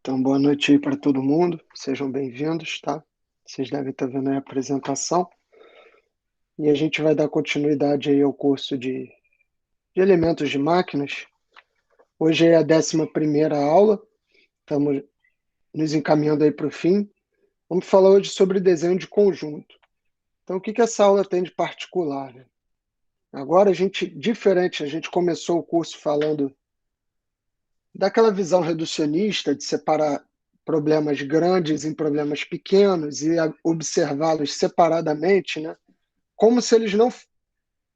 Então, boa noite aí para todo mundo, sejam bem-vindos, tá? Vocês devem estar vendo aí a apresentação e a gente vai dar continuidade aí ao curso de elementos de máquinas. Hoje é a 11ª aula, estamos nos encaminhando aí para o fim. Vamos falar hoje sobre desenho de conjunto. Então, o que essa aula tem de particular, né? Agora a gente começou o curso falando daquela visão reducionista de separar problemas grandes em problemas pequenos e observá-los separadamente, né? Como se eles não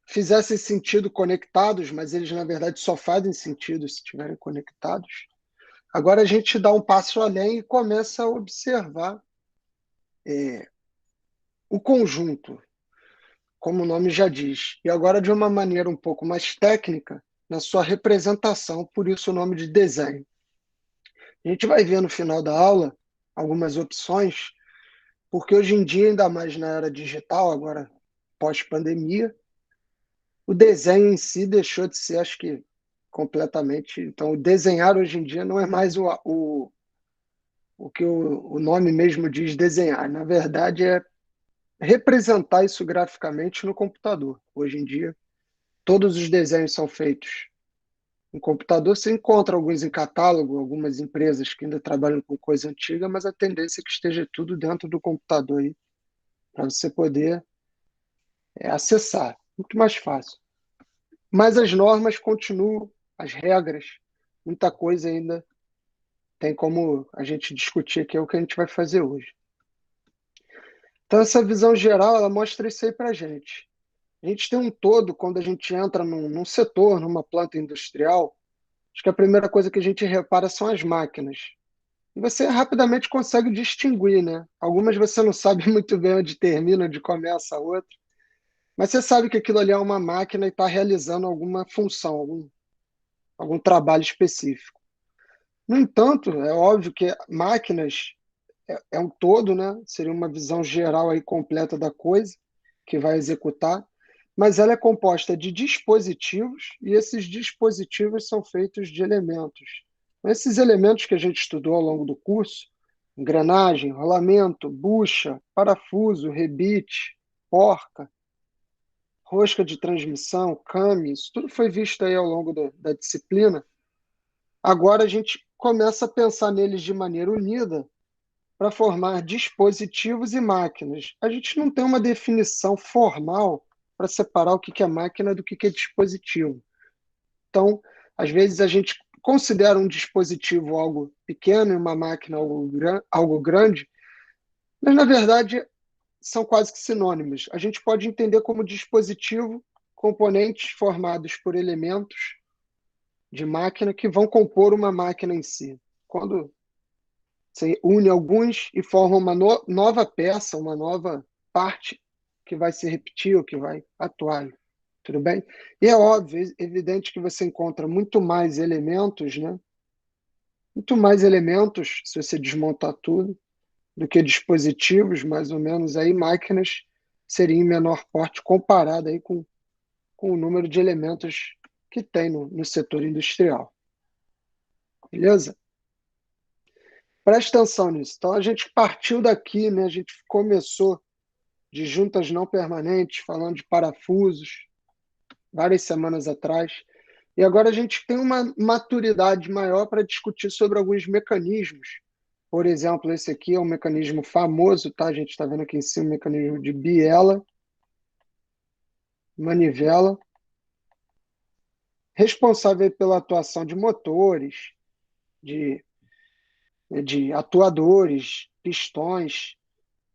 fizessem sentido conectados, mas eles, na verdade, só fazem sentido se estiverem conectados. Agora a gente dá um passo além e começa a observar o conjunto, como o nome já diz, e agora de uma maneira um pouco mais técnica, na sua representação, por isso o nome de desenho. A gente vai ver no final da aula algumas opções, porque hoje em dia, ainda mais na era digital, agora pós-pandemia, o desenho em si deixou de ser, acho que, completamente. Então, o desenhar hoje em dia não é mais o que o nome mesmo diz desenhar. Na verdade, é representar isso graficamente no computador. Hoje em dia, todos os desenhos são feitos em computador. Você encontra alguns em catálogo, algumas empresas que ainda trabalham com coisa antiga, mas a tendência é que esteja tudo dentro do computador aí, para você poder acessar. Muito mais fácil. Mas as normas continuam, as regras, muita coisa ainda tem como a gente discutir, que é o que a gente vai fazer hoje. Então, essa visão geral, ela mostra isso aí para a gente. A gente tem um todo, quando a gente entra num setor, numa planta industrial, acho que a primeira coisa que a gente repara são as máquinas. E você rapidamente consegue distinguir, né? Algumas você não sabe muito bem onde termina, onde começa a outra, mas você sabe que aquilo ali é uma máquina e está realizando alguma função, algum trabalho específico. No entanto, é óbvio que máquinas é um todo, né? Seria uma visão geral aí completa da coisa que vai executar, mas ela é composta de dispositivos e esses dispositivos são feitos de elementos. Esses elementos que a gente estudou ao longo do curso, engrenagem, rolamento, bucha, parafuso, rebite, porca, rosca de transmissão, came, isso tudo foi visto aí ao longo da disciplina. Agora a gente começa a pensar neles de maneira unida para formar dispositivos e máquinas. A gente não tem uma definição formal para separar o que é máquina do que é dispositivo. Então, às vezes a gente considera um dispositivo algo pequeno e uma máquina algo grande, mas na verdade são quase que sinônimos. A gente pode entender como dispositivo componentes formados por elementos de máquina que vão compor uma máquina em si. Quando você une alguns e forma uma nova peça, uma nova parte que vai se repetir ou que vai atuar. Tudo bem? E é óbvio, é evidente que você encontra muito mais elementos, né? Muito mais elementos, se você desmontar tudo, do que dispositivos, mais ou menos, aí máquinas seriam em menor porte comparado aí com o número de elementos que tem no setor industrial. Beleza? Presta atenção nisso. Então, a gente partiu daqui, né? A gente começou de juntas não permanentes, falando de parafusos, várias semanas atrás. E agora a gente tem uma maturidade maior para discutir sobre alguns mecanismos. Por exemplo, esse aqui é um mecanismo famoso, tá? A gente está vendo aqui em cima o mecanismo de biela, manivela, responsável pela atuação de motores, de, de atuadores, pistões.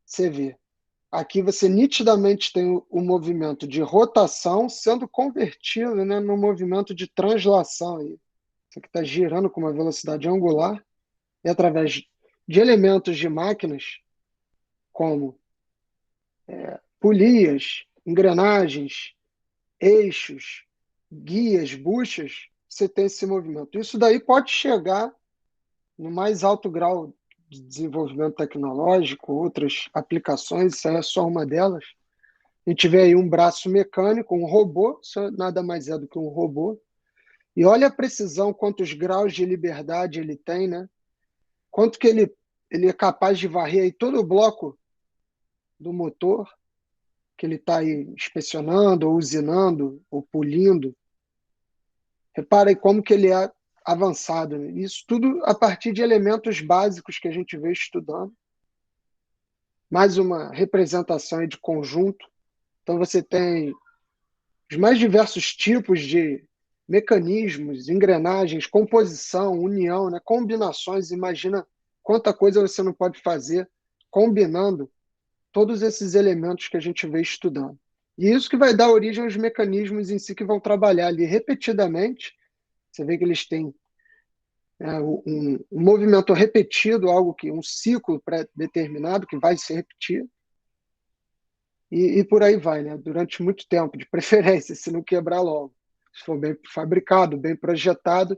Você vê. Aqui você nitidamente tem o movimento de rotação sendo convertido, né, no movimento de translação. Aí. Isso aqui está girando com uma velocidade angular e através de elementos de máquinas, como polias, engrenagens, eixos, guias, buchas, você tem esse movimento. Isso daí pode chegar no mais alto grau de desenvolvimento tecnológico, outras aplicações, isso aí é só uma delas. A gente vê aí um braço mecânico, um robô, isso nada mais é do que um robô. E olha a precisão, quantos graus de liberdade ele tem, né? quanto que ele é capaz de varrer aí todo o bloco do motor que ele está aí inspecionando, ou usinando, ou polindo. Repara aí como que ele é avançado, né? Isso tudo a partir de elementos básicos que a gente veio estudando. Mais uma representação aí de conjunto. Então você tem os mais diversos tipos de mecanismos, engrenagens, composição, união, né? Combinações. Imagina quanta coisa você não pode fazer combinando todos esses elementos que a gente vem estudando. E isso que vai dar origem aos mecanismos em si que vão trabalhar ali repetidamente. Você vê que eles têm um movimento repetido, algo que um ciclo pré-determinado que vai se repetir. E por aí vai, né? Durante muito tempo, de preferência, se não quebrar logo. Se for bem fabricado, bem projetado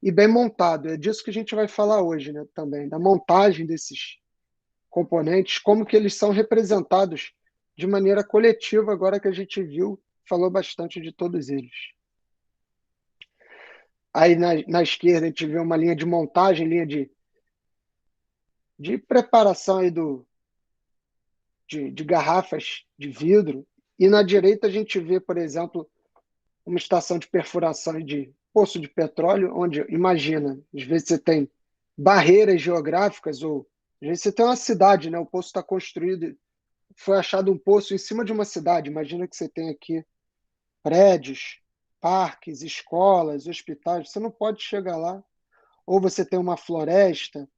e bem montado. É disso que a gente vai falar hoje, né? Também, da montagem desses componentes, como que eles são representados de maneira coletiva, agora que a gente viu, falou bastante de todos eles. Aí na esquerda a gente vê uma linha de montagem, linha de preparação aí de garrafas de vidro, e na direita a gente vê, por exemplo, uma estação de perfuração de poço de petróleo, onde, imagina, às vezes você tem barreiras geográficas, ou às vezes você tem uma cidade, né? O poço está construído, foi achado um poço em cima de uma cidade. Imagina que você tem aqui prédios, parques, escolas, hospitais, você não pode chegar lá. Ou você tem uma floresta,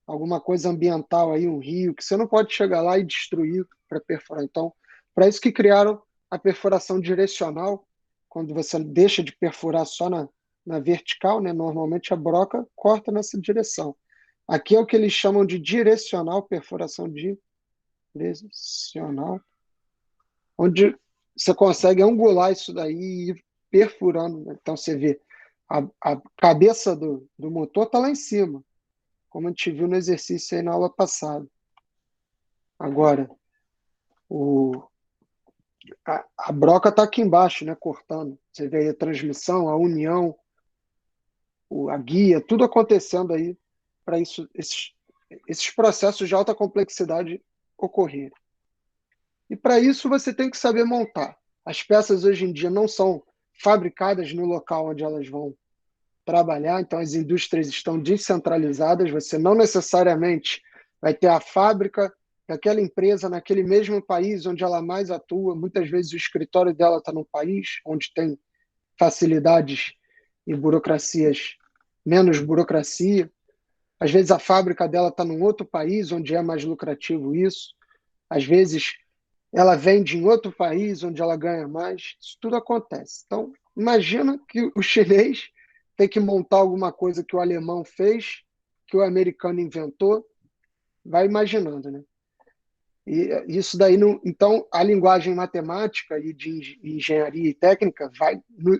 alguma coisa ambiental aí, um rio, que você não pode chegar lá e destruir para perfurar. Então, para isso que criaram a perfuração direcional, quando você deixa de perfurar só na vertical, né? Normalmente a broca corta nessa direção. Aqui é o que eles chamam de direcional, perfuração direcional, onde você consegue angular isso daí e ir perfurando, né? Então você vê a cabeça do motor está lá em cima, como a gente viu no exercício aí na aula passada. Agora, a broca está aqui embaixo, né, cortando. Você vê aí a transmissão, a união, a guia, tudo acontecendo aí para esses processos de alta complexidade ocorrerem. E para isso você tem que saber montar. As peças hoje em dia não são fabricadas no local onde elas vão trabalhar, então as indústrias estão descentralizadas, você não necessariamente vai ter a fábrica daquela empresa naquele mesmo país onde ela mais atua. Muitas vezes o escritório dela está no país onde tem facilidades e burocracias, menos burocracia. Às vezes a fábrica dela está num outro país onde é mais lucrativo isso. Às vezes ela vende em outro país onde ela ganha mais. Isso tudo acontece. Então, imagina que o chinês tem que montar alguma coisa que o alemão fez, que o americano inventou. Vai imaginando, né? E isso daí não. Então, a linguagem matemática e de engenharia e técnica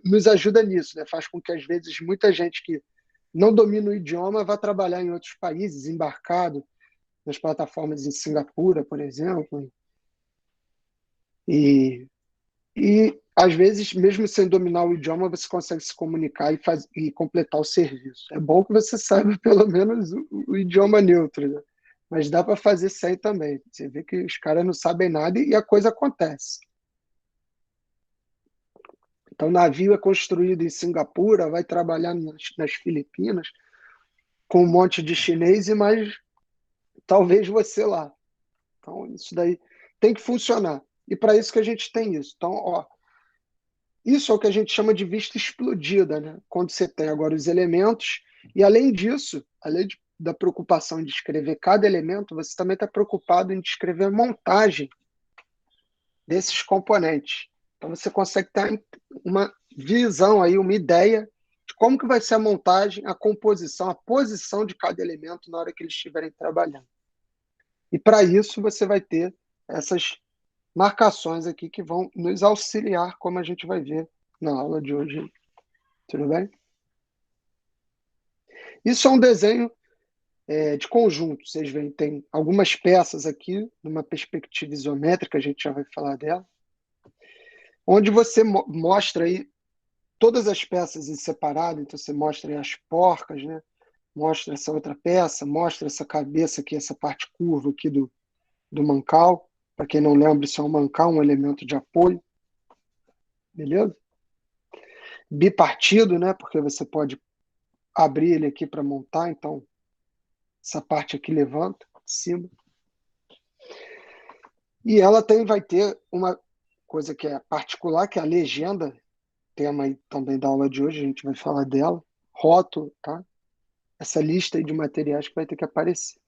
nos ajuda nisso, né? Faz com que, às vezes, muita gente que não domina o idioma vá trabalhar em outros países, embarcado nas plataformas em Singapura, por exemplo. E às vezes, mesmo sem dominar o idioma, você consegue se comunicar e completar o serviço. É bom que você saiba pelo menos o idioma neutro, né? Mas dá para fazer sem também. Você vê que os caras não sabem nada e a coisa acontece. Então, o navio é construído em Singapura, vai trabalhar nas Filipinas, com um monte de chinês e mais talvez você lá. Então, isso daí tem que funcionar. E para isso que a gente tem isso. Então, ó, isso é o que a gente chama de vista explodida, né? Quando você tem agora os elementos, e além disso, da preocupação de descrever cada elemento, você também está preocupado em descrever a montagem desses componentes. Então você consegue ter uma visão aí, uma ideia de como que vai ser a montagem, a composição, a posição de cada elemento na hora que eles estiverem trabalhando. E para isso você vai ter essas marcações aqui que vão nos auxiliar, como a gente vai ver na aula de hoje. Tudo bem? Isso é um desenho de conjunto. Vocês veem, tem algumas peças aqui, numa perspectiva isométrica, a gente já vai falar dela, onde você mostra aí todas as peças em separado. Então você mostra aí as porcas, né? Mostra essa outra peça, mostra essa cabeça aqui, essa parte curva aqui do mancal. Para quem não lembra, isso é um mancal, um elemento de apoio. Beleza? Bipartido, né? Porque você pode abrir ele aqui para montar, então essa parte aqui levanta, de cima. E ela vai ter uma coisa que é particular, que é a legenda, tema aí também da aula de hoje, a gente vai falar dela. Rótulo, tá? Essa lista aí de materiais que vai ter que aparecer.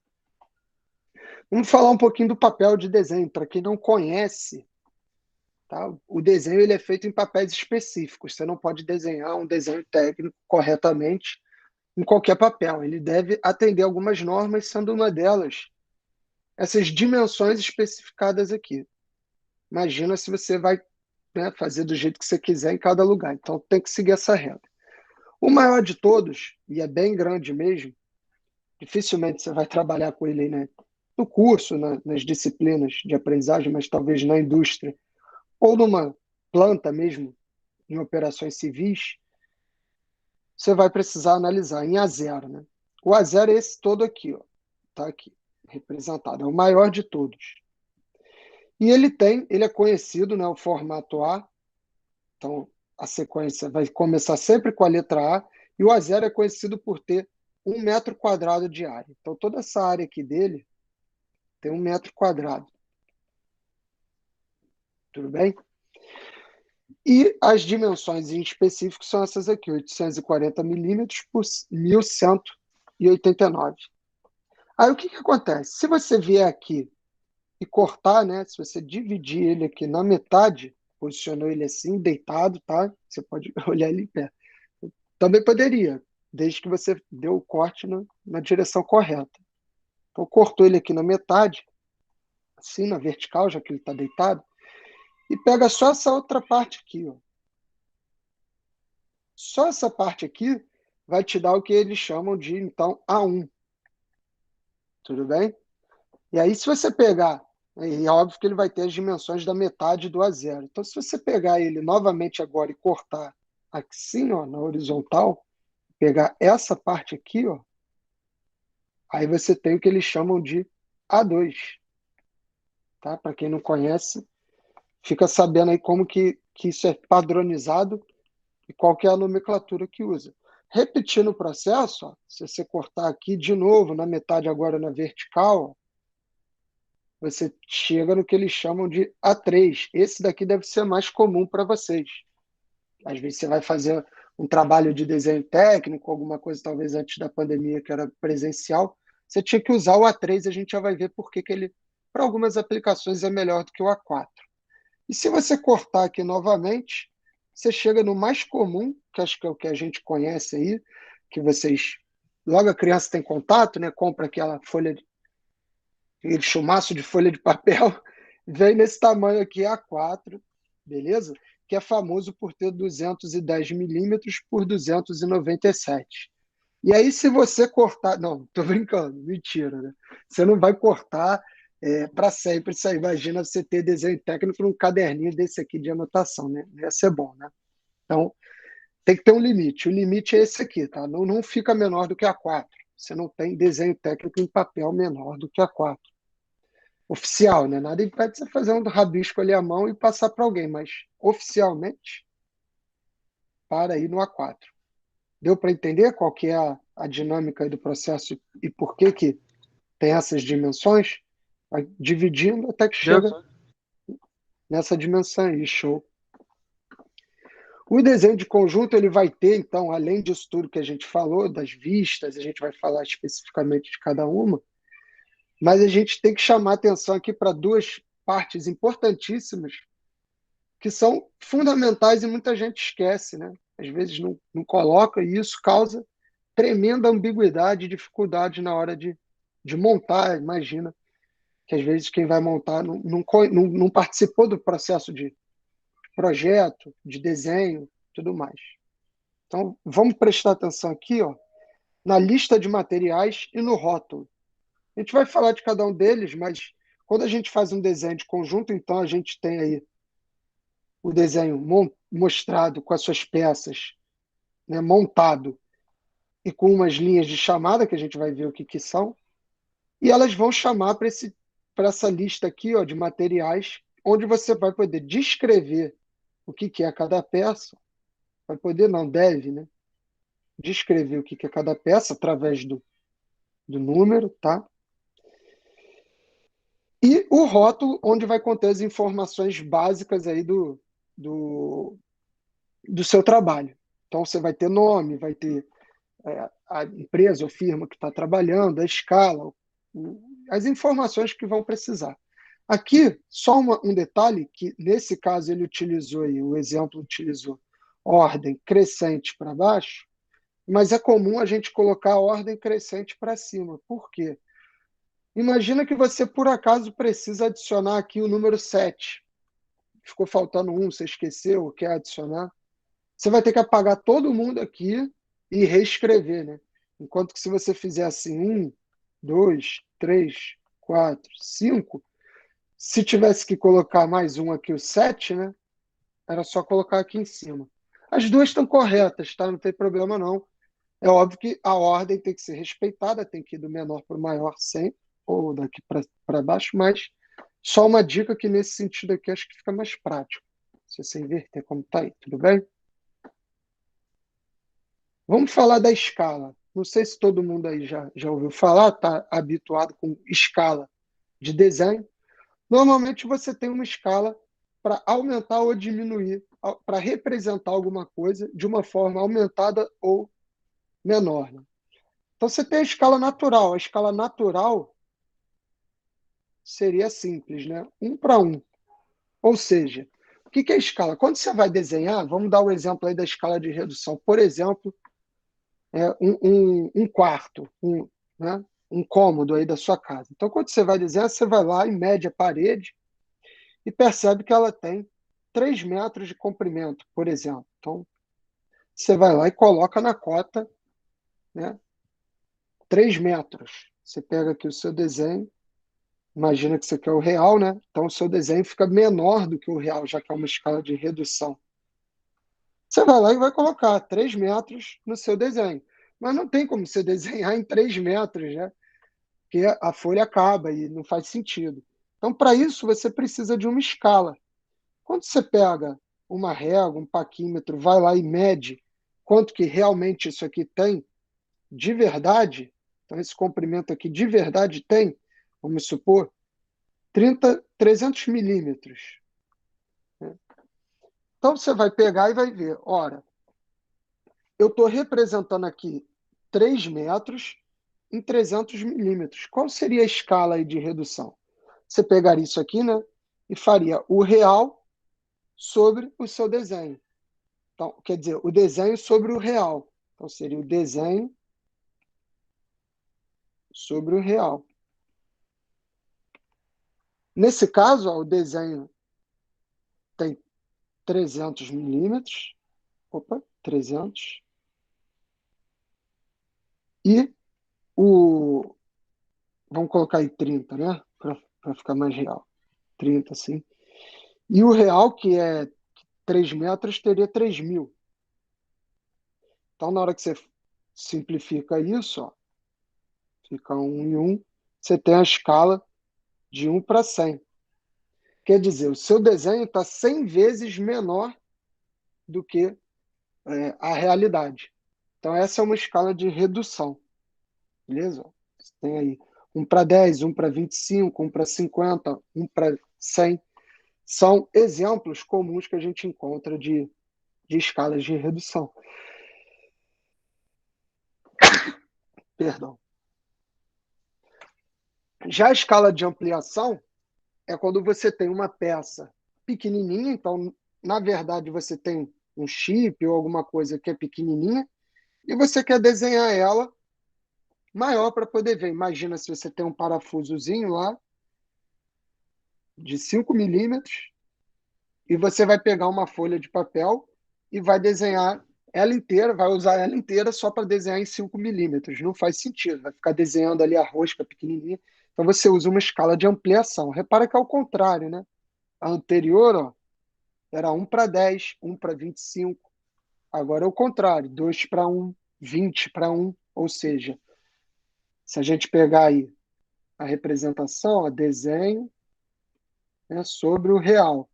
Vamos falar um pouquinho do papel de desenho. Para quem não conhece, tá? O desenho ele é feito em papéis específicos. Você não pode desenhar um desenho técnico corretamente em qualquer papel. Ele deve atender algumas normas, sendo uma delas essas dimensões especificadas aqui. Imagina se você vai, né, fazer do jeito que você quiser em cada lugar. Então tem que seguir essa regra. O maior de todos, e é bem grande mesmo, dificilmente você vai trabalhar com ele, né, no curso, nas disciplinas de aprendizagem, mas talvez na indústria, ou numa planta mesmo, em operações civis, você vai precisar analisar em A0, né? O A0 é esse todo aqui, ó, tá aqui, representado, é o maior de todos. E ele é conhecido, né, o formato A, então a sequência vai começar sempre com a letra A, e o A0 é conhecido por ter 1 metro quadrado de área. Então toda essa área aqui dele tem 1 metro quadrado. Tudo bem? E as dimensões em específico são essas aqui, 840 milímetros por 1189. Aí o que acontece? Se você vier aqui e cortar, né? Se você dividir ele aqui na metade, posicionou ele assim, deitado, tá? Você pode olhar ele em pé. Também poderia, desde que você dê o corte na direção correta. Então, cortou ele aqui na metade, assim, na vertical, já que ele está deitado, e pega só essa outra parte aqui, ó. Só essa parte aqui vai te dar o que eles chamam de, então, A1. Tudo bem? E aí, se você pegar, é óbvio que ele vai ter as dimensões da metade do A0. Então, se você pegar ele novamente agora e cortar assim, ó, na horizontal, pegar essa parte aqui, ó, aí você tem o que eles chamam de A2. Tá? Para quem não conhece, fica sabendo aí como que isso é padronizado e qual que é a nomenclatura que usa. Repetindo o processo, ó, se você cortar aqui de novo, na metade agora na vertical, ó, você chega no que eles chamam de A3. Esse daqui deve ser mais comum para vocês. Às vezes você vai fazer um trabalho de desenho técnico, alguma coisa talvez antes da pandemia que era presencial, você tinha que usar o A3, a gente já vai ver por que ele, para algumas aplicações, é melhor do que o A4. E se você cortar aqui novamente, você chega no mais comum, que acho que é o que a gente conhece aí, que vocês, logo a criança tem contato, né? Compra aquela folha, aquele chumaço de folha de papel, vem nesse tamanho aqui A4, beleza? Que é famoso por ter 210 milímetros por 297. E aí, se você cortar. Não, tô brincando, mentira, né? Você não vai cortar para sempre isso aí. Imagina você ter desenho técnico num caderninho desse aqui de anotação, né? Ia ser bom, né? Então, tem que ter um limite. O limite é esse aqui, tá? Não fica menor do que A4. Você não tem desenho técnico em papel menor do que A4. Oficial, né? Nada impede você fazer um rabisco ali à mão e passar para alguém, mas oficialmente, para aí no A4. Deu para entender qual que é a dinâmica do processo e por que tem essas dimensões? Vai dividindo até que Deu chega sim. nessa dimensão aí, show. O desenho de conjunto ele vai ter, então, além disso tudo que a gente falou, das vistas, a gente vai falar especificamente de cada uma, mas a gente tem que chamar atenção aqui para duas partes importantíssimas que são fundamentais e muita gente esquece, né? Às vezes não coloca e isso causa tremenda ambiguidade e dificuldade na hora de montar. Imagina que às vezes quem vai montar não participou do processo de projeto, de desenho, tudo mais. Então, vamos prestar atenção aqui, ó, na lista de materiais e no rótulo. A gente vai falar de cada um deles, mas quando a gente faz um desenho de conjunto, então a gente tem aí o desenho mostrado com as suas peças, né, montado e com umas linhas de chamada, que a gente vai ver o que, que são, e elas vão chamar para essa lista aqui, ó, de materiais, onde você vai poder descrever o que, que é cada peça, vai poder, não, deve, né? Descrever o que, que é cada peça através do número, tá? E o rótulo, onde vai conter as informações básicas aí do, do seu trabalho. Então, você vai ter nome, vai ter a empresa ou firma que está trabalhando, a escala, as informações que vão precisar. Aqui, só um detalhe, que nesse caso ele utilizou, aí, o exemplo utilizou ordem crescente para baixo, mas é comum a gente colocar a ordem crescente para cima. Por quê? Imagina que você, por acaso, precisa adicionar aqui o número 7. Ficou faltando um, você esqueceu, quer adicionar. Você vai ter que apagar todo mundo aqui e reescrever, né? Enquanto que se você fizer assim, 1, 2, 3, 4, 5, se tivesse que colocar mais um aqui, o 7, né? Era só colocar aqui em cima. As duas estão corretas, tá? Não tem problema não. É óbvio que a ordem tem que ser respeitada, tem que ir do menor para o maior sempre, ou daqui para baixo, mas só uma dica que nesse sentido aqui acho que fica mais prático. Se você inverter como está aí, tudo bem? Vamos falar da escala. Não sei se todo mundo aí já ouviu falar, está habituado com escala de desenho. Normalmente você tem uma escala para aumentar ou diminuir, para representar alguma coisa de uma forma aumentada ou menor, né? Então você tem a escala natural. A escala natural seria simples, né? 1 para 1. Ou seja, o que é a escala? Quando você vai desenhar, vamos dar o exemplo aí da escala de redução. Por exemplo, um quarto, né? Um cômodo aí da sua casa. Então, quando você vai desenhar, você vai lá e mede a parede e percebe que ela tem 3 metros de comprimento, por exemplo. Então, você vai lá e coloca na cota, né, 3 metros. Você pega aqui o seu desenho, imagina que você quer o real, né? Então, o seu desenho fica menor do que o real, já que é uma escala de redução. Você vai lá e vai colocar 3 metros no seu desenho. Mas não tem como você desenhar em 3 metros, né? Porque a folha acaba e não faz sentido. Então, para isso, você precisa de uma escala. Quando você pega uma régua, um paquímetro, vai lá e mede quanto que realmente isso aqui tem de verdade, então esse comprimento aqui de verdade tem, vamos supor, 300 milímetros, né? Então você vai pegar e vai ver, ora, eu estou representando aqui 3 metros em 300 milímetros. Qual seria a escala aí de redução? Você pegaria isso aqui, né, e faria o real sobre o seu desenho. Então, quer dizer, o desenho sobre o real. Então, seria o desenho sobre o real. Nesse caso, ó, o desenho tem 300 milímetros. Opa, 300. E o... Vamos colocar aí 30, né? Para ficar mais real. 30, assim. E o real, que é 3 metros, teria 3.000. Então, na hora que você simplifica isso, ó, fica 1 em 1, você tem a escala de 1 para 100. Quer dizer, o seu desenho está 100 vezes menor do que a realidade. Então, essa é uma escala de redução, beleza? Você tem aí 1 para 10, 1 para 25, 1 para 50, 1 para 100. São exemplos comuns que a gente encontra de escalas de redução. Perdão. Já a escala de ampliação é quando você tem uma peça pequenininha, então, na verdade, você tem um chip ou alguma coisa que é pequenininha, e você quer desenhar ela maior para poder ver. Imagina se você tem um parafusozinho lá de 5 milímetros e você vai pegar uma folha de papel e vai desenhar ela inteira, vai usar ela inteira só para desenhar em 5 milímetros. Não faz sentido, vai ficar desenhando ali a rosca pequenininha. Então você usa uma escala de ampliação. Repara que é o contrário, né? A anterior, ó, era 1 para 10, 1 para 25. Agora é o contrário, 2 para 1, 20:1, ou seja, se a gente pegar aí a representação, desenho, né, sobre o real.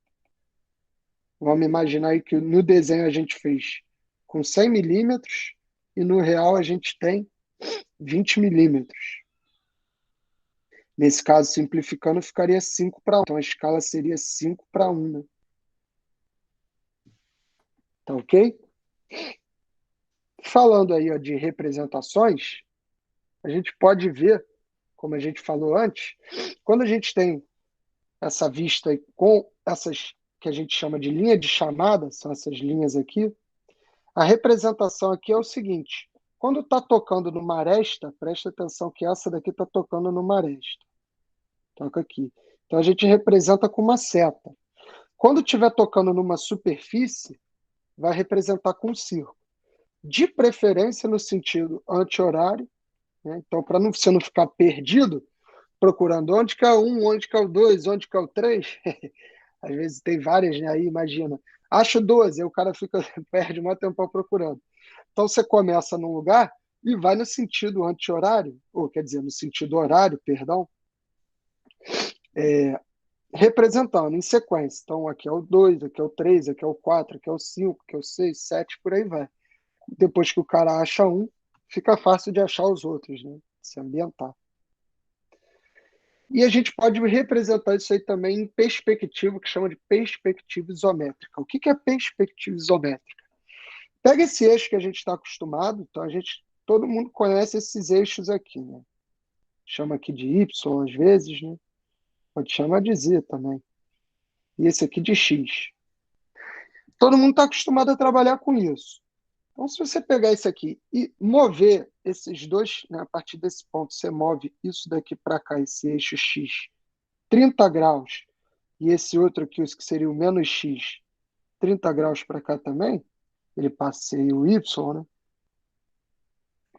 Vamos imaginar aí que no desenho a gente fez com 100 milímetros e no real a gente tem 20 milímetros. Nesse caso, simplificando, ficaria 5:1. Então, a escala seria 5:1, né? Tá ok? Falando aí, ó, de representações, a gente pode ver, como a gente falou antes, quando a gente tem essa vista aí com essas que a gente chama de linha de chamada, são essas linhas aqui, a representação aqui é o seguinte: quando está tocando numa aresta, presta atenção que essa daqui está tocando numa aresta. Toca aqui. Então a gente representa com uma seta. Quando estiver tocando numa superfície, vai representar com um círculo. De preferência no sentido anti-horário, né? Então, para você não ficar perdido, procurando onde que é o 1, onde que é o 2, onde que é o 3, às vezes tem várias, né? Aí imagina, acho 12, aí o cara fica, perde um tempo procurando. Então você começa num lugar e vai no sentido anti-horário, ou quer dizer, no sentido horário, perdão, representando em sequência. Então aqui é o 2, aqui é o 3, aqui é o 4, aqui é o 5, aqui é o 6, 7, por aí vai. Depois que o cara acha um, fica fácil de achar os outros, né? Se ambientar. E a gente pode representar isso aí também em perspectiva, que chama de perspectiva isométrica. O que é perspectiva isométrica? Pega esse eixo que a gente está acostumado, então todo mundo conhece esses eixos aqui, né? Chama aqui de Y às vezes, né? Pode chamar de Z também. E esse aqui de X. Todo mundo está acostumado a trabalhar com isso. Então, se você pegar isso aqui e mover esses dois, né, a partir desse ponto, você move isso daqui para cá, esse eixo X, 30 graus, e esse outro aqui, que seria o menos X, 30 graus para cá também, ele passa aí o Y, né?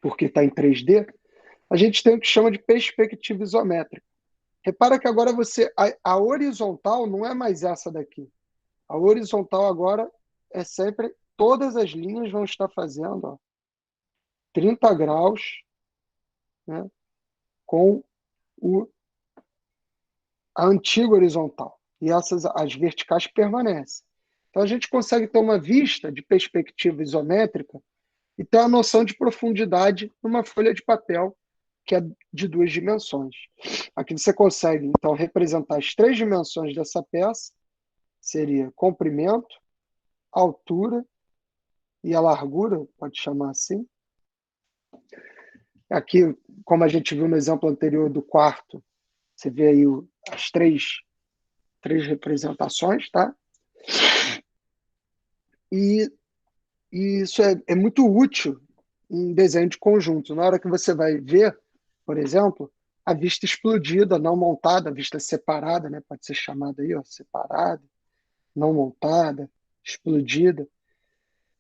Porque está em 3D, a gente tem o que chama de perspectiva isométrica. Repara que agora a horizontal não é mais essa daqui. A horizontal agora é sempre, todas as linhas vão estar fazendo, ó, 30 graus, né, com a antiga horizontal. E as verticais permanecem. Então a gente consegue ter uma vista de perspectiva isométrica e ter uma noção de profundidade numa folha de papel que é de 2 dimensões. Aqui você consegue, então, representar as 3 dimensões dessa peça, seria comprimento, altura e a largura, pode chamar assim. Aqui, como a gente viu no exemplo anterior do quarto, você vê aí as três representações, tá? E isso é muito útil em desenho de conjunto. Na hora que você vai ver, por exemplo, a vista explodida, não montada, a vista separada, né? Pode ser chamada aí, ó, separada, não montada, explodida,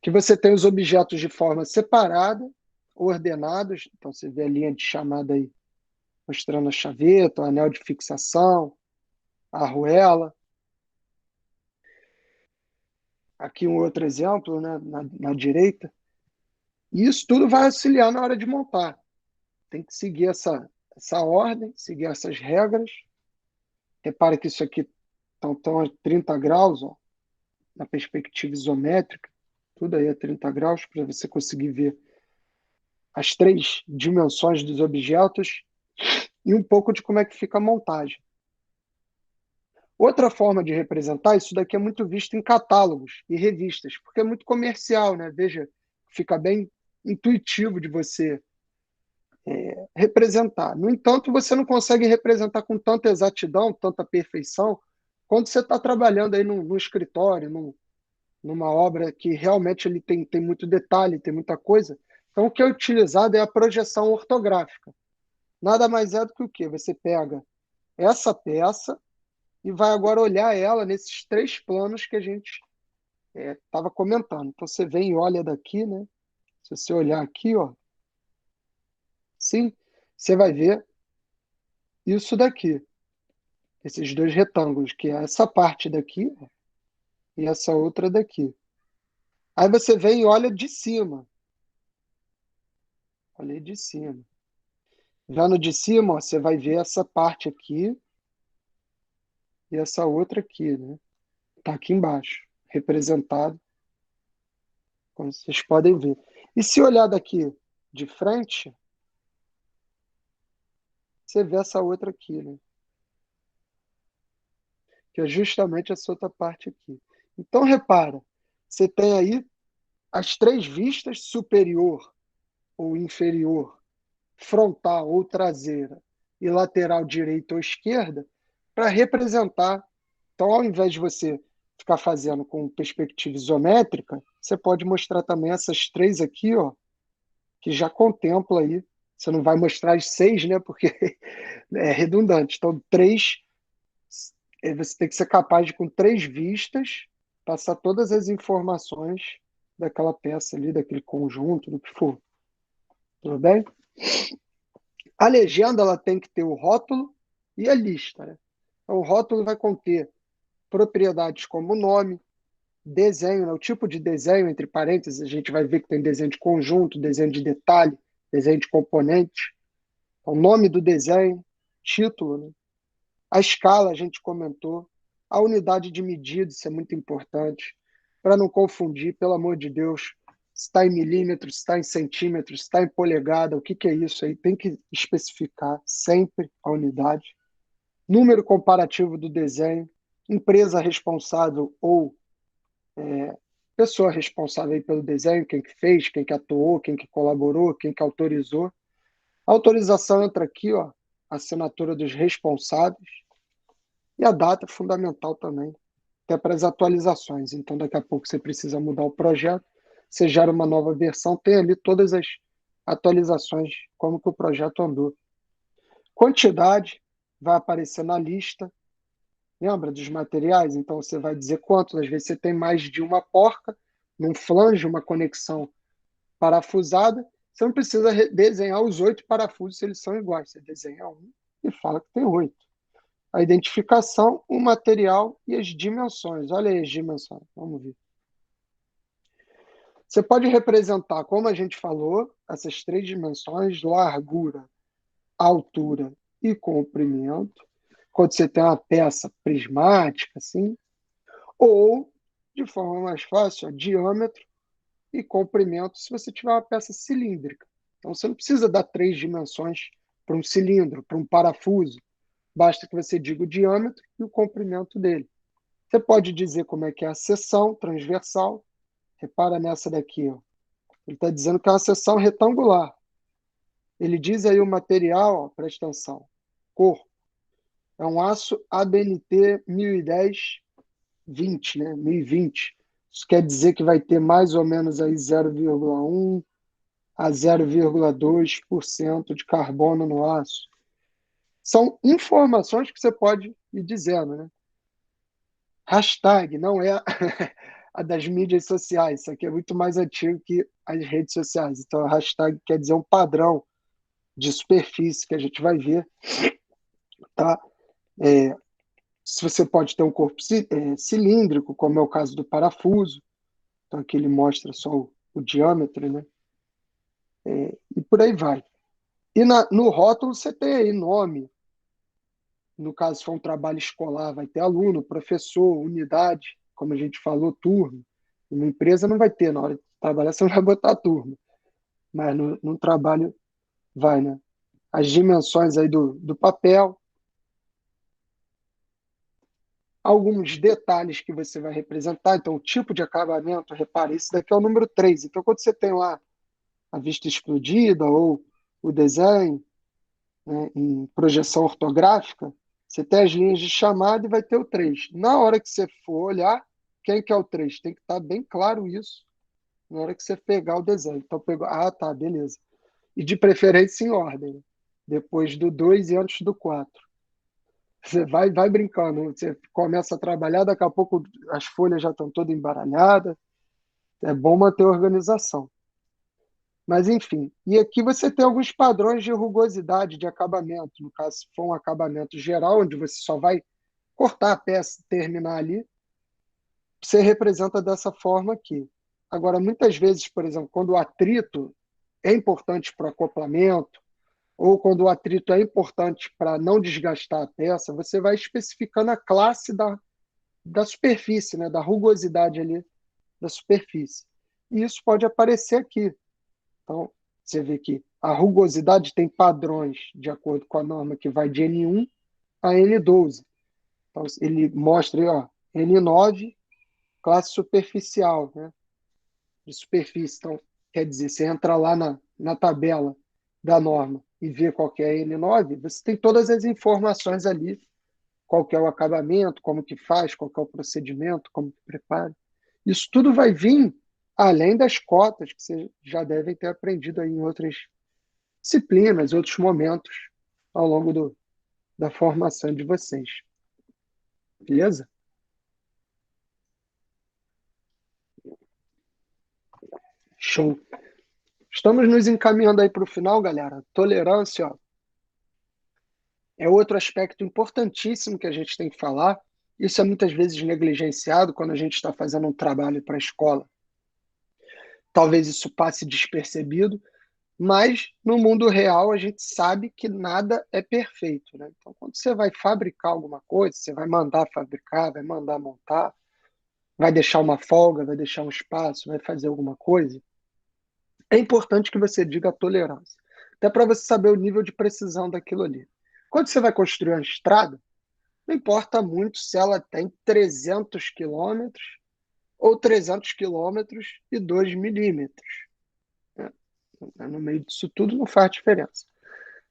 que você tem os objetos de forma separada, ordenados. Então você vê a linha de chamada aí, mostrando a chaveta, o anel de fixação, a arruela. Aqui um outro exemplo, né, na direita. E isso tudo vai auxiliar na hora de montar. Tem que seguir essa ordem, seguir essas regras. Repara que isso aqui estão a 30 graus, ó, na perspectiva isométrica. Tudo aí a 30 graus, para você conseguir ver as 3 dimensões dos objetos e um pouco de como é que fica a montagem. Outra forma de representar, isso daqui é muito visto em catálogos e revistas, porque é muito comercial, né? Veja, fica bem intuitivo de você representar. No entanto, você não consegue representar com tanta exatidão, tanta perfeição, quando você está trabalhando aí no escritório, numa obra que realmente ele tem muito detalhe, tem muita coisa. Então, o que é utilizado é a projeção ortográfica. Nada mais é do que o quê? Você pega essa peça e vai agora olhar ela nesses 3 planos que a gente estava comentando. Então, você vem e olha daqui, né? Se você olhar aqui, ó, sim, você vai ver isso daqui, esses 2 retângulos, que é essa parte daqui e essa outra daqui. Aí você vem e olha de cima. Falei de cima. Vendo de cima, ó, você vai ver essa parte aqui e essa outra aqui, né? Tá aqui embaixo, representado, como vocês podem ver. E se olhar daqui de frente, você vê essa outra aqui, né? Que é justamente essa outra parte aqui. Então, repara, você tem aí as três vistas, superior ou inferior, frontal ou traseira, e lateral direita ou esquerda, para representar. Então, ao invés de você ficar fazendo com perspectiva isométrica, você pode mostrar também essas três aqui, ó, que já contempla aí. Você não vai mostrar as seis, né? Porque é redundante. Então, três, você tem que ser capaz de, com três vistas, passar todas as informações daquela peça ali, daquele conjunto, do que for. Tudo bem? A legenda ela tem que ter o rótulo e a lista, né? Então, o rótulo vai conter propriedades como nome, desenho, né? O tipo de desenho, entre parênteses, a gente vai ver que tem desenho de conjunto, desenho de detalhe, desenho de componente, o nome do desenho, título, né? A escala, a gente comentou, a unidade de medida, isso é muito importante, para não confundir, pelo amor de Deus, se está em milímetros, se está em centímetros, se está em polegada, o que, que é isso aí? Tem que especificar sempre a unidade. Número comparativo do desenho, empresa responsável ou pessoa responsável aí pelo desenho, quem que fez, quem que atuou, quem que colaborou, quem que autorizou. A autorização entra aqui, ó, a assinatura dos responsáveis e a data é fundamental também, até para as atualizações. Então, daqui a pouco você precisa mudar o projeto, você gera uma nova versão, tem ali todas as atualizações, como que o projeto andou. Quantidade vai aparecer na lista, lembra dos materiais? Então você vai dizer quantos, às vezes você tem mais de uma porca, num flange, uma conexão parafusada, você não precisa desenhar os 8 parafusos se eles são iguais. Você desenha um e fala que tem 8. A identificação, o material e as dimensões. Olha aí as dimensões, vamos ver. Você pode representar, como a gente falou, essas três dimensões: largura, altura e comprimento, quando você tem uma peça prismática, assim, ou, de forma mais fácil, diâmetro e comprimento, se você tiver uma peça cilíndrica. Então, você não precisa dar três dimensões para um cilindro, para um parafuso. Basta que você diga o diâmetro e o comprimento dele. Você pode dizer como é que é a seção transversal. Repara nessa daqui, ó. Ele está dizendo que é uma seção retangular. Ele diz aí o material, ó, presta atenção, cor. É um aço ABNT 1010-20, né? 1020. Isso quer dizer que vai ter mais ou menos aí 0,1 a 0,2% de carbono no aço. São informações que você pode ir dizendo, né? Hashtag não é a das mídias sociais. Isso aqui é muito mais antigo que as redes sociais. Então, a hashtag quer dizer um padrão de superfície que a gente vai ver, tá? Se você pode ter um corpo cilíndrico, como é o caso do parafuso, então aqui ele mostra só o diâmetro, né? E por aí vai. E no rótulo você tem aí nome, no caso se for um trabalho escolar, vai ter aluno, professor, unidade, como a gente falou, turma. Uma empresa não vai ter, na hora de trabalhar você não vai botar turma, mas no trabalho vai, né? As dimensões aí do papel, alguns detalhes que você vai representar, então o tipo de acabamento, repare, esse daqui é o número 3. Então, quando você tem lá a vista explodida ou o desenho, né, em projeção ortográfica, você tem as linhas de chamada e vai ter o 3. Na hora que você for olhar, quem que é o 3? Tem que estar bem claro isso na hora que você pegar o desenho. Então, pegou, ah, tá, beleza. E de preferência em ordem, depois do 2 e antes do 4. Você vai brincando, você começa a trabalhar, daqui a pouco as folhas já estão todas embaralhadas. É bom manter a organização. Mas, enfim, e aqui você tem alguns padrões de rugosidade de acabamento. No caso, se for um acabamento geral, onde você só vai cortar a peça e terminar ali, você representa dessa forma aqui. Agora, muitas vezes, por exemplo, quando o atrito é importante para o acoplamento, ou quando o atrito é importante para não desgastar a peça, você vai especificando a classe da superfície, né, da rugosidade ali da superfície. E isso pode aparecer aqui. Então, você vê que a rugosidade tem padrões de acordo com a norma que vai de N1 a N12. Então, ele mostra aí, ó, N9, classe superficial, né, de superfície. Então, quer dizer, você entra lá na tabela da norma e vê qual que é a N9, você tem todas as informações ali, qual que é o acabamento, como que faz, qual que é o procedimento, como que prepara. Isso tudo vai vir além das cotas que vocês já devem ter aprendido aí em outras disciplinas, outros momentos ao longo da formação de vocês. Beleza? Show. Estamos nos encaminhando aí para o final, galera. Tolerância, ó, é outro aspecto importantíssimo que a gente tem que falar. Isso é muitas vezes negligenciado quando a gente está fazendo um trabalho para a escola. Talvez isso passe despercebido, mas no mundo real a gente sabe que nada é perfeito, né? Então, quando você vai fabricar alguma coisa, você vai mandar fabricar, vai mandar montar, vai deixar uma folga, vai deixar um espaço, vai fazer alguma coisa, é importante que você diga a tolerância. Até para você saber o nível de precisão daquilo ali. Quando você vai construir uma estrada, não importa muito se ela tem 300 quilômetros ou 300 quilômetros e 2 milímetros. Né? No meio disso tudo não faz diferença.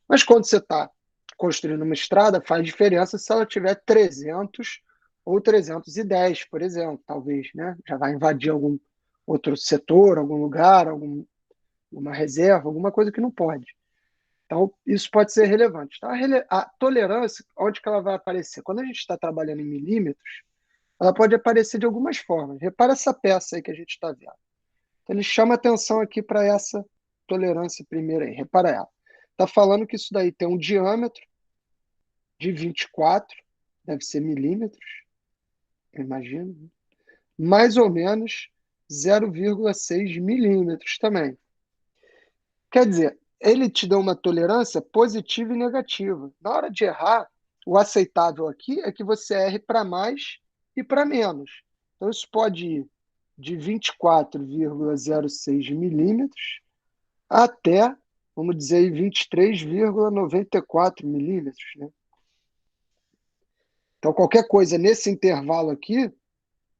Mas quando você está construindo uma estrada, faz diferença se ela tiver 300 ou 310, por exemplo, talvez, né? Já vai invadir algum outro setor, algum lugar, alguma reserva, alguma coisa que não pode. Então, isso pode ser relevante. Tá? A tolerância, onde que ela vai aparecer? Quando a gente está trabalhando em milímetros, ela pode aparecer de algumas formas. Repara essa peça aí que a gente está vendo. Então, ele chama atenção aqui para essa tolerância primeira aí. Repara ela. Está falando que isso daí tem um diâmetro de 24, deve ser milímetros, eu imagino, né? Mais ou menos 0,6 milímetros também. Quer dizer, ele te dá uma tolerância positiva e negativa. Na hora de errar, o aceitável aqui é que você erre para mais e para menos. Então, isso pode ir de 24,06 milímetros até, vamos dizer, 23,94 milímetros, né? Então, qualquer coisa nesse intervalo aqui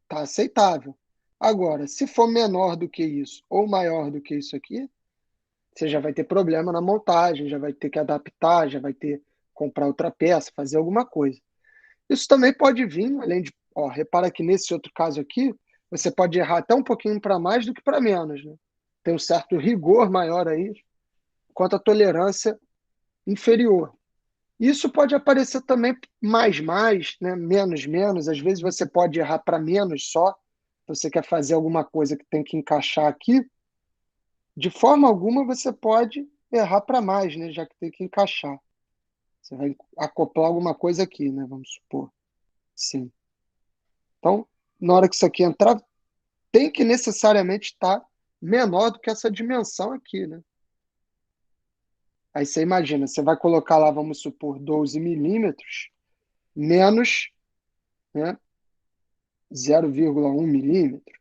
está aceitável. Agora, se for menor do que isso ou maior do que isso aqui, você já vai ter problema na montagem, já vai ter que adaptar, já vai ter que comprar outra peça, fazer alguma coisa. Isso também pode vir, além de, ó, repara que nesse outro caso aqui, você pode errar até um pouquinho para mais do que para menos, né? Tem um certo rigor maior aí, quanto à tolerância inferior. Isso pode aparecer também mais, né? Menos. Às vezes você pode errar para menos só. Você quer fazer alguma coisa que tem que encaixar aqui. De forma alguma você pode errar para mais, né? Já que tem que encaixar. Você vai acoplar alguma coisa aqui, né? Vamos supor. Sim. Então, na hora que isso aqui entrar, tem que necessariamente estar menor do que essa dimensão aqui, né? Aí você imagina, você vai colocar lá, vamos supor, 12 milímetros menos, né, 0,1 milímetro,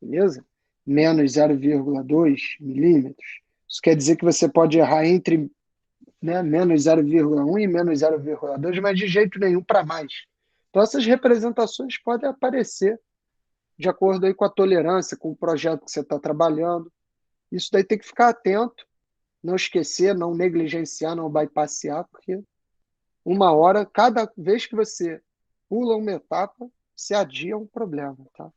beleza? Menos 0,2 milímetros. Isso quer dizer que você pode errar entre, né, menos 0,1 e menos 0,2, mas de jeito nenhum para mais. Então, essas representações podem aparecer de acordo aí com a tolerância, com o projeto que você está trabalhando. Isso daí tem que ficar atento, não esquecer, não negligenciar, não bypassear, porque uma hora, cada vez que você pula uma etapa, se adia um problema, tá?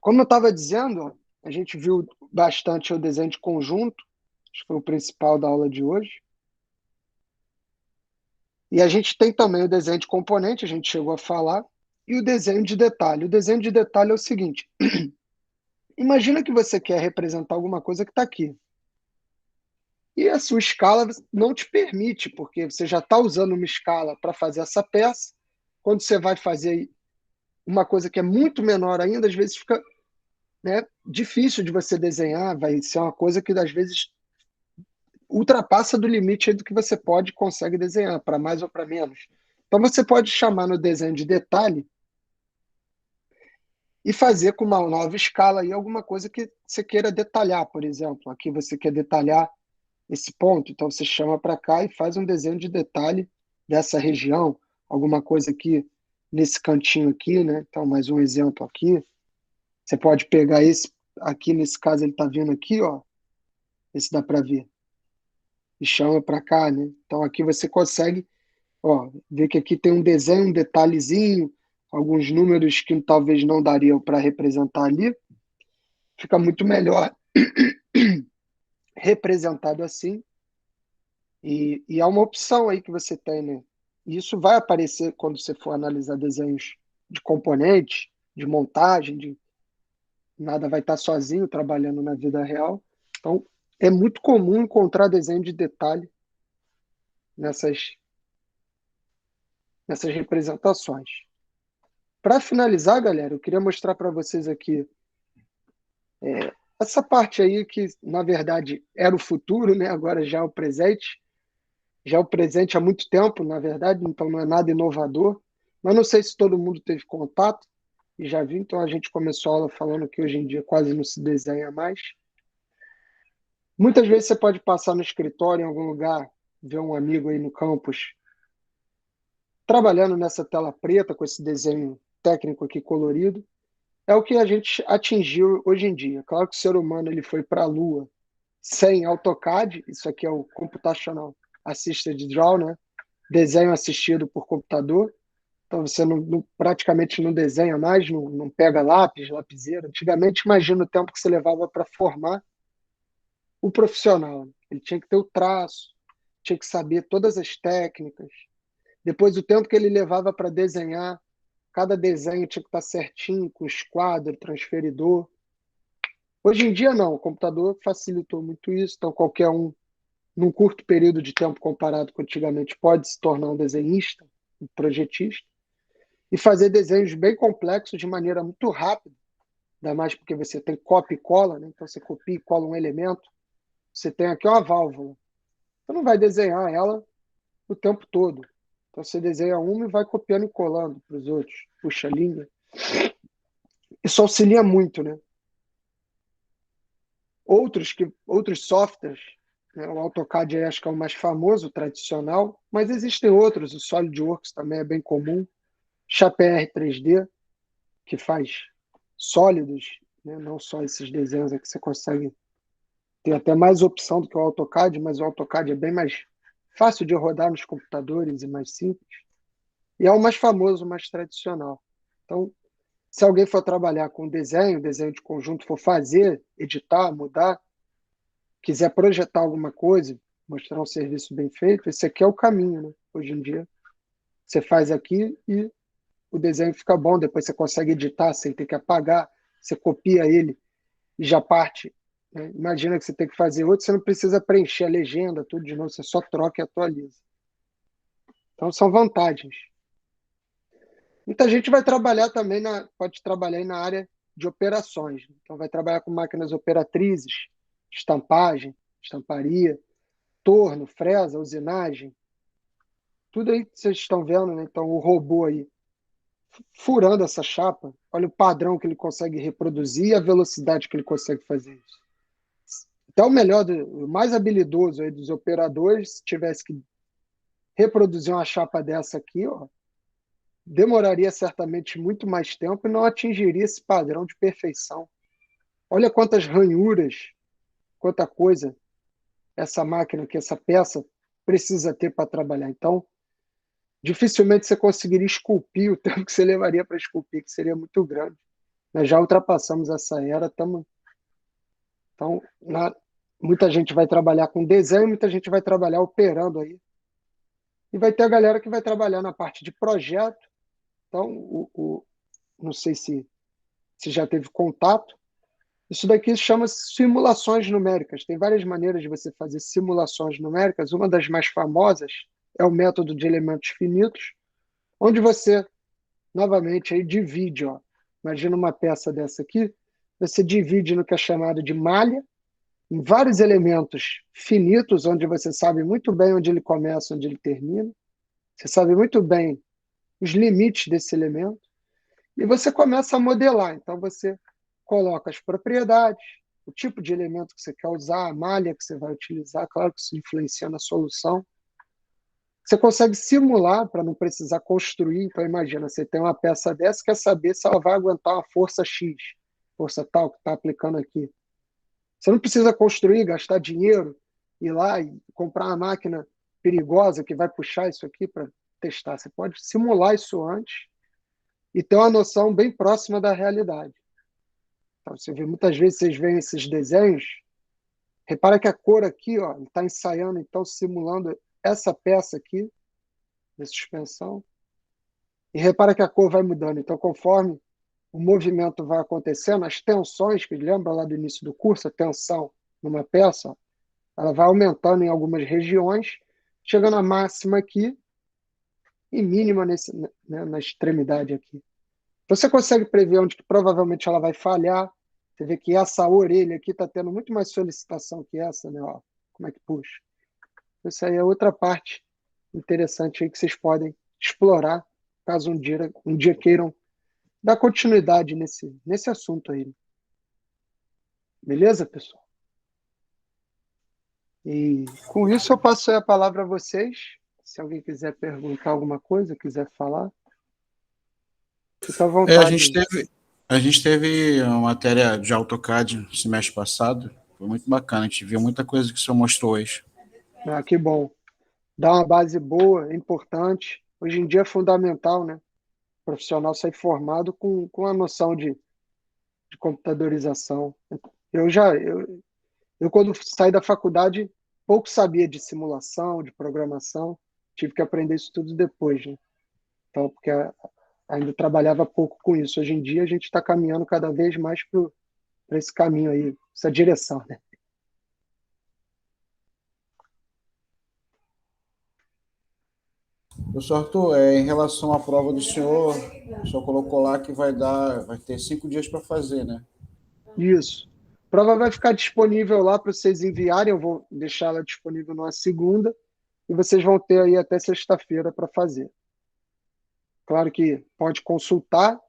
Como eu estava dizendo, a gente viu bastante o desenho de conjunto, acho que foi o principal da aula de hoje. E a gente tem também o desenho de componente, a gente chegou a falar, e o desenho de detalhe. O desenho de detalhe é o seguinte: imagina que você quer representar alguma coisa que está aqui. E a sua escala não te permite, porque você já está usando uma escala para fazer essa peça. Quando você vai fazer uma coisa que é muito menor ainda, às vezes fica né, difícil de você desenhar, vai ser uma coisa que às vezes ultrapassa do limite aí do que você pode e consegue desenhar, para mais ou para menos. Então você pode chamar no desenho de detalhe e fazer com uma nova escala aí alguma coisa que você queira detalhar, por exemplo. Aqui você quer detalhar esse ponto, então você chama para cá e faz um desenho de detalhe dessa região, alguma coisa aqui nesse cantinho aqui, né? Então, mais um exemplo aqui. Você pode pegar esse aqui, nesse caso ele está vindo aqui, ó. Esse dá para ver. E chama para cá, né? Então aqui você consegue, ó, ver que aqui tem um desenho, um detalhezinho, alguns números que talvez não dariam para representar ali. Fica muito melhor representado assim. E é uma opção aí que você tem, né? E isso vai aparecer quando você for analisar desenhos de componentes, de montagem, de nada vai estar sozinho trabalhando na vida real. Então, é muito comum encontrar desenho de detalhe nessas, nessas representações. Para finalizar, galera, eu queria mostrar para vocês aqui essa parte aí que, na verdade, era o futuro, né? Agora já é o presente. Já é o presente há muito tempo, na verdade, então não é nada inovador. Mas não sei se todo mundo teve contato e já viu, então a gente começou a aula falando que hoje em dia quase não se desenha mais. Muitas vezes você pode passar no escritório, em algum lugar, ver um amigo aí no campus trabalhando nessa tela preta com esse desenho técnico aqui colorido. É o que a gente atingiu hoje em dia. Claro que o ser humano ele foi para a Lua sem AutoCAD, isso aqui é o Computational Assisted Draw, né? Desenho assistido por computador. Então você praticamente não desenha mais, não pega lápis, lapiseira. Antigamente, imagina o tempo que você levava para formar o profissional. Ele tinha que ter o traço, tinha que saber todas as técnicas. Depois, o tempo que ele levava para desenhar, cada desenho tinha que estar certinho, com esquadro, transferidor. Hoje em dia, não. O computador facilitou muito isso. Então, qualquer um, num curto período de tempo comparado com antigamente, pode se tornar um desenhista, um projetista, e fazer desenhos bem complexos de maneira muito rápida. Ainda mais porque você tem copia e cola, né? Então, você copia e cola um elemento. Você tem aqui uma válvula. Você não vai desenhar ela o tempo todo. Então, você desenha uma e vai copiando e colando para os outros. Puxa a linha. Isso auxilia muito, né? Outros softwares, né? O AutoCAD acho que é o mais famoso, o tradicional, mas existem outros. O SolidWorks também é bem comum. Chapr 3D, que faz sólidos, né? Não só esses desenhos que você consegue ter até mais opção do que o AutoCAD, mas o AutoCAD é bem mais fácil de rodar nos computadores e mais simples. E é o mais famoso, o mais tradicional. Então, se alguém for trabalhar com desenho de conjunto, for fazer, editar, mudar, quiser projetar alguma coisa, mostrar um serviço bem feito, esse aqui é o caminho, né? Hoje em dia, você faz aqui e o desenho fica bom, depois você consegue editar sem ter que apagar, você copia ele e já parte, né? Imagina que você tem que fazer outro, você não precisa preencher a legenda, tudo de novo, você só troca e atualiza. Então, são vantagens. Muita gente vai trabalhar também, pode trabalhar aí na área de operações. Então, vai trabalhar com máquinas operatrizes, estampagem, estamparia, torno, fresa, usinagem, tudo aí que vocês estão vendo, né? Então, o robô aí furando essa chapa, olha o padrão que ele consegue reproduzir e a velocidade que ele consegue fazer isso. Então, o mais habilidoso aí dos operadores, se tivesse que reproduzir uma chapa dessa aqui, ó, demoraria certamente muito mais tempo e não atingiria esse padrão de perfeição. Olha quantas ranhuras, quanta coisa essa máquina aqui, essa peça precisa ter para trabalhar. Então, dificilmente você conseguiria esculpir o tempo que você levaria para esculpir, que seria muito grande. Nós já ultrapassamos essa era, então, muita gente vai trabalhar com desenho, muita gente vai trabalhar operando aí. E vai ter a galera que vai trabalhar na parte de projeto. Então, não sei se já teve contato. Isso daqui chama simulações numéricas. Tem várias maneiras de você fazer simulações numéricas. Uma das mais famosas é o método de elementos finitos, onde você, novamente, aí divide. Ó. Imagina uma peça dessa aqui, você divide no que é chamado de malha, em vários elementos finitos, onde você sabe muito bem onde ele começa, onde ele termina. Você sabe muito bem os limites desse elemento. E você começa a modelar. Então, você coloca as propriedades, o tipo de elemento que você quer usar, a malha que você vai utilizar. Claro que isso influencia na solução. Você consegue simular para não precisar construir. Então, imagina, você tem uma peça dessa, quer saber se ela vai aguentar uma força X, força tal que está aplicando aqui. Você não precisa construir, gastar dinheiro, ir lá e comprar uma máquina perigosa que vai puxar isso aqui para testar. Você pode simular isso antes e ter uma noção bem próxima da realidade. Então, você vê, muitas vezes vocês veem esses desenhos, repara que a cor aqui, ó, ele está ensaiando, então simulando essa peça aqui, de suspensão, e repara que a cor vai mudando. Então, conforme o movimento vai acontecendo, as tensões, que lembra lá do início do curso, a tensão numa peça, ó, ela vai aumentando em algumas regiões, chegando à máxima aqui e mínima na extremidade aqui. Então, você consegue prever onde que provavelmente ela vai falhar. Você vê que essa orelha aqui está tendo muito mais solicitação que essa, né? Ó, como é que puxa? Isso aí é outra parte interessante aí que vocês podem explorar, caso um dia queiram dar continuidade nesse assunto aí. Beleza, pessoal? E com isso eu passo a palavra a vocês. Se alguém quiser perguntar alguma coisa, quiser falar, fica à É, vontade. a gente teve uma matéria de AutoCAD no semestre passado, foi muito bacana, a gente viu muita coisa que o senhor mostrou hoje. Ah, que bom. Dá uma base boa, é importante. Hoje em dia é fundamental, né? O profissional sair formado com a noção de computadorização. Eu, quando saí da faculdade, pouco sabia de simulação, de programação. Tive que aprender isso tudo depois, né? Então, porque ainda trabalhava pouco com isso. Hoje em dia, a gente está caminhando cada vez mais para esse caminho aí, essa direção, né? Professor Arthur, em relação à prova do senhor, o senhor colocou lá que vai ter 5 dias para fazer, né? Isso. A prova vai ficar disponível lá para vocês enviarem. Eu vou deixar ela disponível numa segunda. E vocês vão ter aí até sexta-feira para fazer. Claro que pode consultar o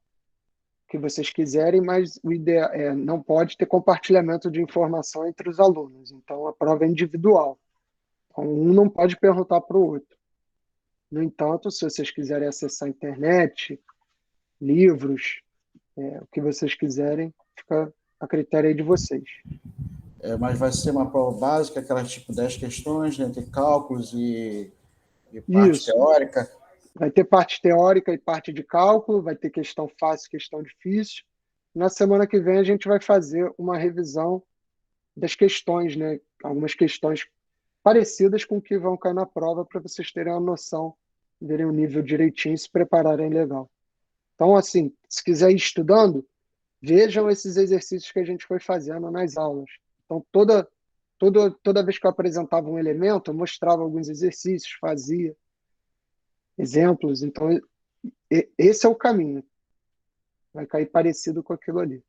que vocês quiserem, mas o ideal não pode ter compartilhamento de informação entre os alunos. Então, a prova é individual. Então, um não pode perguntar para o outro. No entanto, se vocês quiserem acessar a internet, livros, o que vocês quiserem, fica a critério aí de vocês. Mas vai ser uma prova básica, aquela tipo 10 questões, né, entre cálculos e parte Isso. teórica. Vai ter parte teórica e parte de cálculo, vai ter questão fácil, questão difícil. Na semana que vem a gente vai fazer uma revisão das questões, né? Algumas questões parecidas com o que vão cair na prova para vocês terem uma noção, verem o nível direitinho e se prepararem legal. Então, assim, se quiser ir estudando, vejam esses exercícios que a gente foi fazendo nas aulas. Então, toda vez que eu apresentava um elemento, eu mostrava alguns exercícios, fazia exemplos. Então, esse é o caminho. Vai cair parecido com aquilo ali.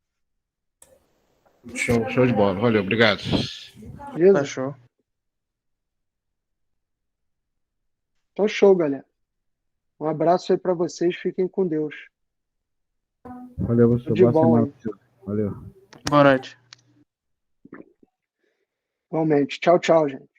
Show de bola. Valeu, obrigado. Beleza? Fechou. Então, show, galera. Um abraço aí para vocês. Fiquem com Deus. Valeu, professor. Tudo de Boa bom semana, aí. professor. Valeu. Boa noite. Igualmente. Tchau, tchau, gente.